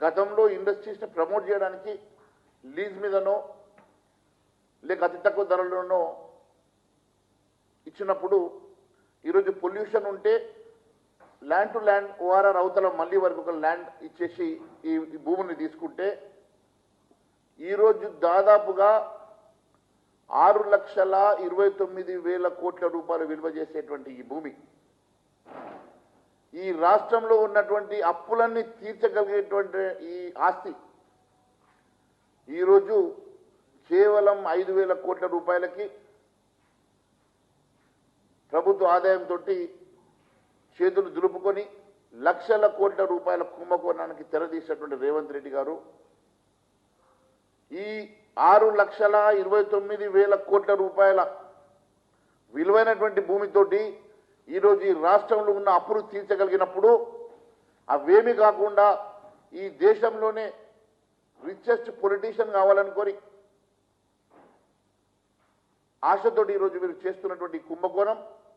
గతంలో ఇండస్ట్రీస్ని ప్రమోట్ చేయడానికి లీజ్ మీదనో లేక అతి తక్కువ ధరలోనో ఇచ్చినప్పుడు ఈరోజు పొల్యూషన్ ఉంటే ల్యాండ్ టు ల్యాండ్ ఓఆర్ఆర్ అవతల మళ్ళీ వరకు ఒక ల్యాండ్ ఇచ్చేసి ఈ భూమిని తీసుకుంటే ఈరోజు దాదాపుగా 6,29,000 కోట్ల రూపాయలు విలువ చేసేటువంటి ఈ భూమి ఈ రాష్ట్రంలో ఉన్నటువంటి అప్పులన్నీ తీర్చగలిగేటువంటి ఈ ఆస్తి ఈరోజు కేవలం 5,000 కోట్ల రూపాయలకి ప్రభుత్వ ఆదాయంతో చేతులు దులుపుకొని లక్షల కోట్ల రూపాయల కుంభకోణానికి తెరదీసినటువంటి రేవంత్ రెడ్డి గారు ఈ 6,29,000 కోట్ల రూపాయల విలువైనటువంటి భూమితోటి ఈరోజు ఈ రాష్ట్రంలో ఉన్న అప్పులు తీర్చగలిగినప్పుడు అవేమీ కాకుండా ఈ దేశంలోనే రిచెస్ట్ పొలిటీషియన్ కావాలని కోరి ఆశతోటి ఈరోజు మీరు చేస్తున్నటువంటి కుంభకోణం